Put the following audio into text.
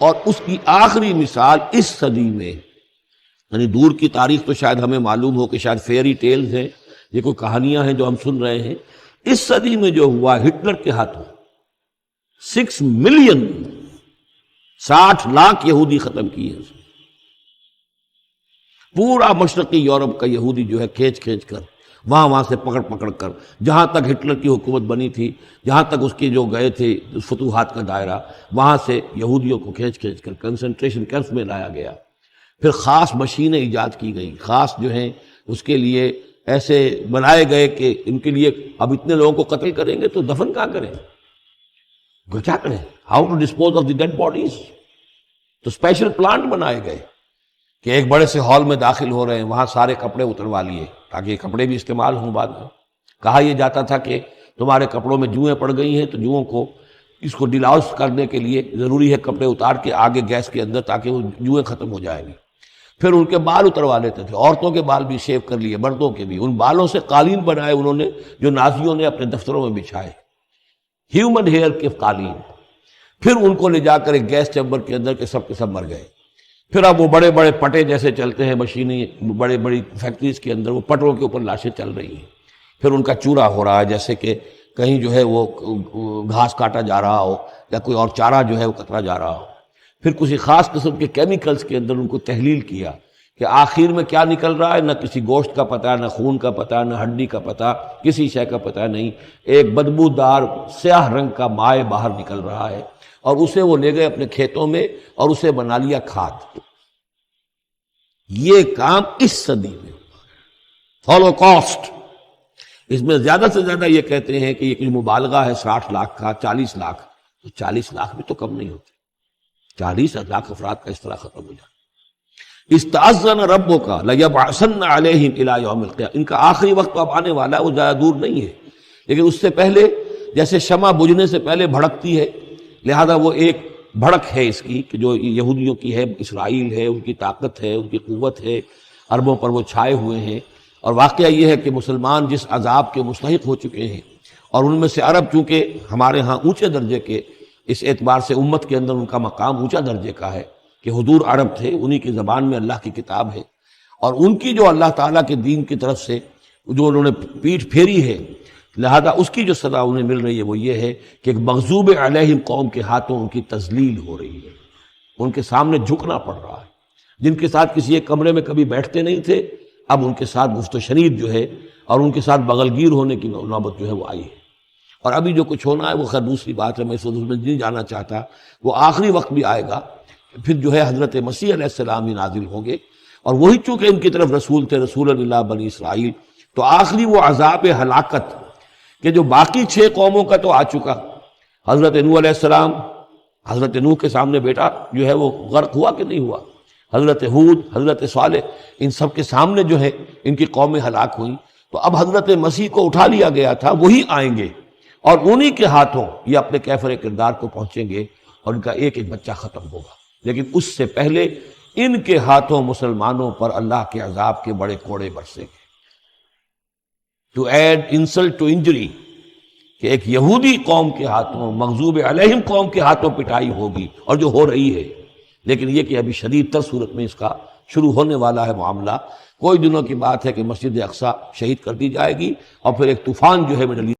اور اس کی آخری مثال اس صدی میں، یعنی دور کی تاریخ تو شاید ہمیں معلوم ہو کہ شاید فیری ٹیلز ہیں، یہ کوئی کہانیاں ہیں جو ہم سن رہے ہیں، اس صدی میں جو ہوا ہٹلر کے ہاتھوں 6 ملین 60 لاکھ یہودی ختم کیے، پورا مشرقی یورپ کا یہودی جو ہے کھینچ کھینچ کر وہاں سے پکڑ پکڑ کر، جہاں تک ہٹلر کی حکومت بنی تھی، جہاں تک اس کے جو گئے تھے فتوحات کا دائرہ، وہاں سے یہودیوں کو کھینچ کھینچ کر کنسنٹریشن کیمپس میں لایا گیا۔ پھر خاص مشینیں ایجاد کی گئیں، خاص جو ہیں اس کے لیے ایسے بنائے گئے کہ ان کے لیے اب اتنے لوگوں کو قتل کریں گے تو دفن کہاں کریں، کیا کریں، how to dispose of the dead bodies. تو اسپیشل پلانٹ بنائے گئے کہ ایک بڑے سے ہال میں داخل ہو رہے ہیں، وہاں سارے کپڑے اتروا لیے تاکہ یہ کپڑے بھی استعمال ہوں بعد میں۔ کہا یہ جاتا تھا کہ تمہارے کپڑوں میں جوئیں پڑ گئی ہیں تو جوؤں کو اس کو ڈیلاؤس کرنے کے لیے ضروری ہے کپڑے اتار کے آگے گیس کے اندر تاکہ وہ جوئیں ختم ہو جائیں گی۔ پھر ان کے بال اتروا لیتے تھے، عورتوں کے بال بھی شیو کر لیے، مردوں کے بھی، ان بالوں سے قالین بنائے انہوں نے جو نازیوں نے اپنے دفتروں میں بچھائے، ہیومن ہیئر کے قالین۔ پھر ان کو لے جا کر ایک گیس چیمبر کے اندر کے سب مر گئے۔ پھر اب وہ بڑے بڑے پٹے جیسے چلتے ہیں مشینیں، بڑے بڑی فیکٹریز کے اندر وہ پٹوں کے اوپر لاشیں چل رہی ہیں، پھر ان کا چورا ہو رہا ہے، جیسے کہ کہیں جو ہے وہ گھاس کاٹا جا رہا ہو یا کوئی اور چارہ جو ہے وہ کترا جا رہا ہو۔ پھر کسی خاص قسم کے کیمیکلز کے اندر ان کو تحلیل کیا کہ آخر میں کیا نکل رہا ہے، نہ کسی گوشت کا پتہ، نہ خون کا پتہ، نہ ہڈی کا پتہ، کسی شے کا پتہ نہیں، ایک بدبودار سیاہ رنگ کا مائع باہر نکل رہا ہے، اور اسے وہ لے گئے اپنے کھیتوں میں اور اسے بنا لیا کھاد۔ یہ کام اس صدی میں ہولوکاسٹ، اس میں زیادہ سے زیادہ یہ کہتے ہیں کہ یہ کوئی مبالغہ ہے 60 لاکھ کا، 40 لاکھ، تو 40 لاکھ بھی تو کم نہیں ہوتے، 40 لاکھ افراد کا اس طرح ختم ہو جاتا۔ استأذن ربک لیبعثن علیہم الی یوم القیامہ، ان کا آخری وقت تو اب آنے والا ہے، وہ زیادہ دور نہیں ہے، لیکن اس سے پہلے جیسے شمع بجھنے سے پہلے بھڑکتی ہے، لہذا وہ ایک بھڑک ہے اس کی کہ جو یہودیوں کی ہے، اسرائیل ہے، ان کی طاقت ہے، ان کی قوت ہے، عربوں پر وہ چھائے ہوئے ہیں۔ اور واقعہ یہ ہے کہ مسلمان جس عذاب کے مستحق ہو چکے ہیں، اور ان میں سے عرب چونکہ ہمارے ہاں اونچے درجے کے، اس اعتبار سے امت کے اندر ان کا مقام اونچا درجے کا ہے کہ حضور عرب تھے، انہی کی زبان میں اللہ کی کتاب ہے، اور ان کی جو اللہ تعالیٰ کے دین کی طرف سے جو انہوں نے پیٹھ پھیری ہے، لہذا اس کی جو سزا انہیں مل رہی ہے وہ یہ ہے کہ ایک مغضوب علیہم قوم کے ہاتھوں ان کی تذلیل ہو رہی ہے، ان کے سامنے جھکنا پڑ رہا ہے۔ جن کے ساتھ کسی ایک کمرے میں کبھی بیٹھتے نہیں تھے، اب ان کے ساتھ گفت و شنید جو ہے اور ان کے ساتھ بغل گیر ہونے کی نوبت جو ہے وہ آئی ہے۔ اور ابھی جو کچھ ہونا ہے وہ خیر دوسری بات ہے، میں اس میں نہیں جانا چاہتا، وہ آخری وقت بھی آئے گا، پھر جو ہے حضرت مسیح علیہ السلام ہی نازل ہوں گے، اور وہی چونکہ ان کی طرف رسول تھے، رسول اللہ بنی اسرائیل، تو آخری وہ عذاب ہلاکت کہ جو باقی 6 قوموں کا تو آ چکا، حضرت نوح علیہ السلام، حضرت نوح کے سامنے بیٹا جو ہے وہ غرق ہوا کہ نہیں ہوا، حضرت ہود، حضرت صالح، ان سب کے سامنے جو ہے ان کی قومیں ہلاک ہوئیں، تو اب حضرت مسیح کو اٹھا لیا گیا تھا، وہی آئیں گے اور انہی کے ہاتھوں یہ اپنے کیفر کردار کو پہنچیں گے اور ان کا ایک ایک بچہ ختم ہوگا۔ لیکن اس سے پہلے ان کے ہاتھوں مسلمانوں پر اللہ کے عذاب کے بڑے کوڑے برسیں گے۔ To add insult to injury, کہ ایک یہودی قوم کے ہاتھوں، مغضوب علیہم قوم کے ہاتھوں پٹائی ہوگی، اور جو ہو رہی ہے، لیکن یہ کہ ابھی شدید تر صورت میں اس کا شروع ہونے والا ہے معاملہ۔ کوئی دنوں کی بات ہے کہ مسجد اقصی شہید کر دی جائے گی، اور پھر ایک طوفان جو ہے مڈل